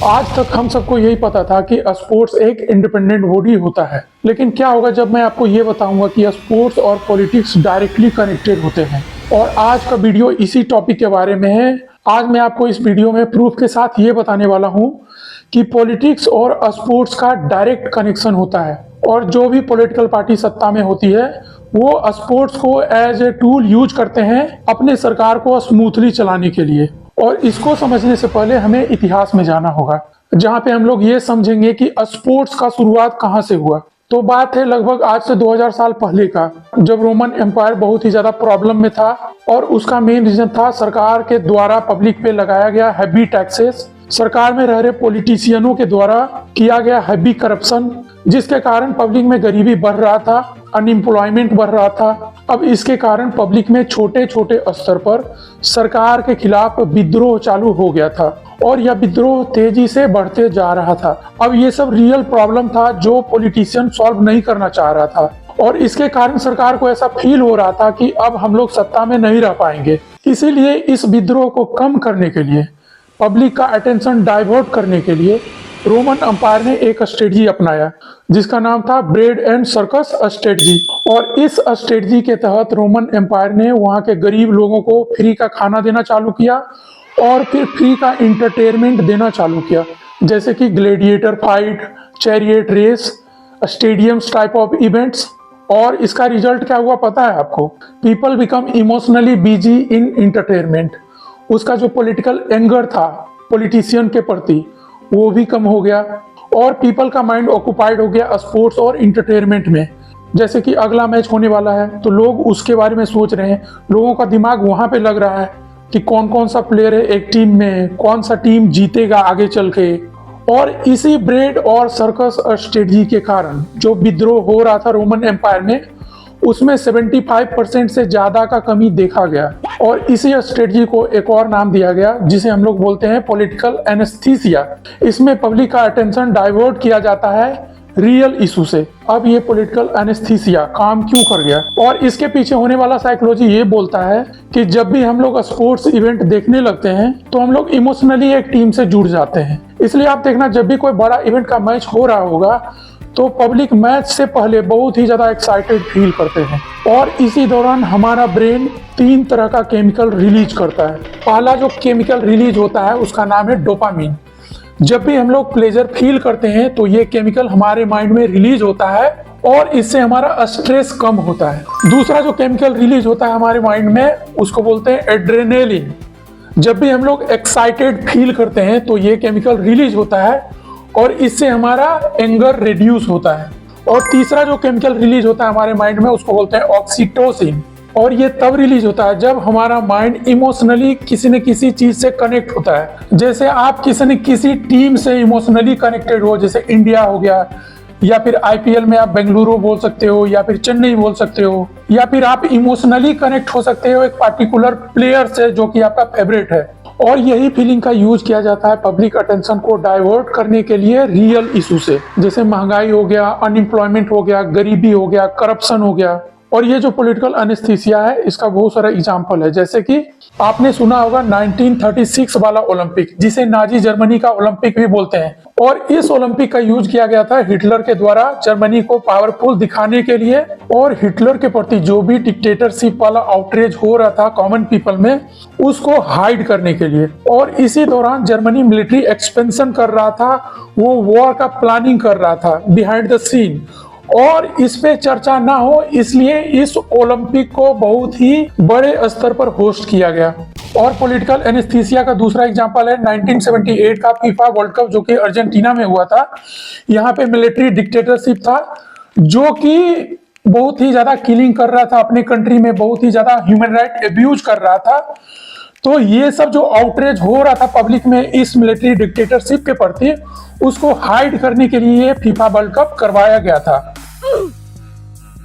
आज तक हम सबको यही पता था कि स्पोर्ट्स एक इंडिपेंडेंट बॉडी होता है, लेकिन क्या होगा जब मैं आपको ये बताऊंगा कि स्पोर्ट्स और पॉलिटिक्स डायरेक्टली कनेक्टेड होते हैं। और आज का वीडियो इसी टॉपिक के बारे में है। आज मैं आपको इस वीडियो में प्रूफ के साथ ये बताने वाला हूँ कि पॉलिटिक्स और स्पोर्ट्स का डायरेक्ट कनेक्शन होता है, और जो भी पॉलिटिकल पार्टी सत्ता में होती है वो स्पोर्ट्स को एज ए टूल यूज करते हैं अपने सरकार को स्मूथली चलाने के लिए। और इसको समझने से पहले हमें इतिहास में जाना होगा, जहाँ पे हम लोग ये समझेंगे कि स्पोर्ट्स का शुरुआत कहाँ से हुआ। तो बात है लगभग आज से 2000 साल पहले का, जब रोमन एम्पायर बहुत ही ज्यादा प्रॉब्लम में था, और उसका मेन रीजन था सरकार के द्वारा पब्लिक पे लगाया गया हैवी टैक्सेस, सरकार में रह रहे पॉलिटिशियनों के द्वारा किया गया हैवी करप्शन, जिसके कारण पब्लिक में गरीबी बढ़ रहा था, अनएम्प्लॉयमेंट बढ़ रहा था। अब इसके कारण पब्लिक में छोटे छोटे स्तर पर सरकार के खिलाफ विद्रोह चालू हो गया था, और यह विद्रोह तेजी से बढ़ते जा रहा था। अब ये सब रियल प्रॉब्लम था जो पॉलिटिशियन सॉल्व नहीं करना चाह रहा था, और इसके कारण सरकार को ऐसा फील हो रहा था कि अब हम लोग सत्ता में नहीं रह पाएंगे। इसीलिए इस विद्रोह को कम करने के लिए, पब्लिक का अटेंशन डाइवर्ट करने के लिए रोमन एम्पायर ने एक स्ट्रेटजी अपनाया जिसका नाम था ब्रेड एंड सर्कस स्ट्रेटजी। और इस स्ट्रेटजी के तहत रोमन एम्पायर ने वहाँ के गरीब लोगों को फ्री का खाना देना चालू किया, और फिर फ्री का इंटरटेनमेंट देना चालू किया, जैसे कि gladiator fight, chariot race, stadiums type of events. और इसका रिजल्ट क्या हुआ पता है आपको? People become emotionally busy in entertainment. उसका जो पॉलिटिकल एंगर था पॉलिटिशियन के प्रति वो भी कम हो गया, और पीपल का माइंड ऑक्युपाइड हो गया स्पोर्ट्स और इंटरटेनमेंट में। जैसे कि अगला मैच होने वाला है तो लोग उसके बारे में सोच रहे हैं, लोगों का दिमाग वहां पे लग रहा है कि कौन कौन सा प्लेयर है एक टीम में, कौन सा टीम जीतेगा आगे चल के। और इसी ब्रेड और सर्कस स्ट्रेटजी के कारण जो विद्रोह हो रहा था रोमन एम्पायर में, उसमें 75% से ज्यादा का कमी देखा गया। और इसी स्ट्रेटजी को एक और नाम दिया गया जिसे हम लोग बोलते हैं पॉलिटिकल एनेस्थीसिया। इसमें पब्लिक का अटेंशन डाइवर्ट किया जाता है रियल इशू से। अब ये पॉलिटिकल एनेस्थीसिया काम क्यों कर गया, और इसके पीछे होने वाला साइकोलॉजी ये बोलता है कि जब भी हम लोग स्पोर्ट्स इवेंट देखने लगते हैं तो हम लोग इमोशनली एक टीम से जुड़ जाते हैं। इसलिए आप देखना, जब भी कोई बड़ा इवेंट का मैच हो रहा होगा तो पब्लिक मैच से पहले बहुत ही ज्यादा एक्साइटेड फील करते हैं, और इसी दौरान हमारा ब्रेन 3 तरह का केमिकल रिलीज करता है। पहला जो केमिकल रिलीज होता है उसका नाम है डोपामिन। जब भी हम लोग प्लेजर फील करते हैं तो ये केमिकल हमारे माइंड में रिलीज होता है, और इससे हमारा स्ट्रेस कम होता है। दूसरा जो केमिकल रिलीज होता है हमारे माइंड में उसको बोलते हैं एड्रेनालिन। जब भी हम लोग एक्साइटेड फील करते हैं तो ये केमिकल रिलीज होता है, और इससे हमारा एंगर रिड्यूस होता है। और तीसरा जो केमिकल रिलीज होता है हमारे माइंड में उसको बोलते हैं ऑक्सीटोसिन, और ये तब रिलीज होता है जब हमारा माइंड इमोशनली किसी न किसी चीज से कनेक्ट होता है। जैसे आप किसी न किसी टीम से इमोशनली कनेक्टेड हो, जैसे इंडिया हो गया, या फिर आईपीएल में आप बेंगलुरु बोल सकते हो, या फिर चेन्नई बोल सकते हो, या फिर आप इमोशनली कनेक्ट हो सकते हो एक पार्टिकुलर प्लेयर से जो कि आपका फेवरेट है। और यही फीलिंग का यूज किया जाता है पब्लिक अटेंशन को डाइवर्ट करने के लिए रियल इशू से, जैसे महंगाई हो गया, अनएम्प्लॉयमेंट हो गया, गरीबी हो गया, करप्शन हो गया। और ये जो पॉलिटिकल एनेस्थीसिया है इसका बहुत सारा एग्जांपल है, जैसे कि आपने सुना होगा 1936 वाला ओलंपिक, जिसे नाजी जर्मनी का ओलंपिक भी बोलते हैं। और इस ओलंपिक का यूज किया गया था हिटलर के द्वारा जर्मनी को पावरफुल दिखाने के लिए, और हिटलर के प्रति जो भी डिक्टेटरशिप वाला आउटरेज हो रहा था कॉमन पीपल में उसको हाइड करने के लिए। और इसी दौरान जर्मनी मिलिट्री एक्सपेंशन कर रहा था, वो वॉर का प्लानिंग कर रहा था बिहाइंड द सीन, और इस पे चर्चा ना हो इसलिए इस ओलंपिक को बहुत ही बड़े स्तर पर होस्ट किया गया। और पॉलिटिकल एनेस्थीसिया का दूसरा एग्जांपल है 1978 का फीफा वर्ल्ड कप, जो कि अर्जेंटीना में हुआ था। यहाँ पे मिलिट्री डिक्टेटरशिप था जो कि बहुत ही ज्यादा किलिंग कर रहा था अपने कंट्री में, बहुत ही ज्यादा ह्यूमन राइट एब्यूज कर रहा था। तो ये सब जो आउटरेज हो रहा था पब्लिक में इस मिलिट्री डिक्टेटरशिप के प्रति, उसको हाइड करने के लिए फीफा वर्ल्ड कप करवाया गया था।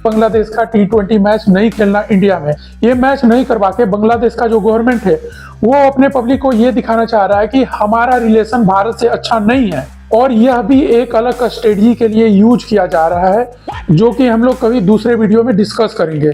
बांग्लादेश का T20 मैच नहीं खेलना इंडिया में, ये मैच नहीं करवा के बांग्लादेश का जो गवर्नमेंट है वो अपने पब्लिक को ये दिखाना चाह रहा है कि हमारा रिलेशन भारत से अच्छा नहीं है। और यह भी एक अलग स्ट्रेटजी के लिए यूज किया जा रहा है, जो कि हम लोग कभी दूसरे वीडियो में डिस्कस करेंगे।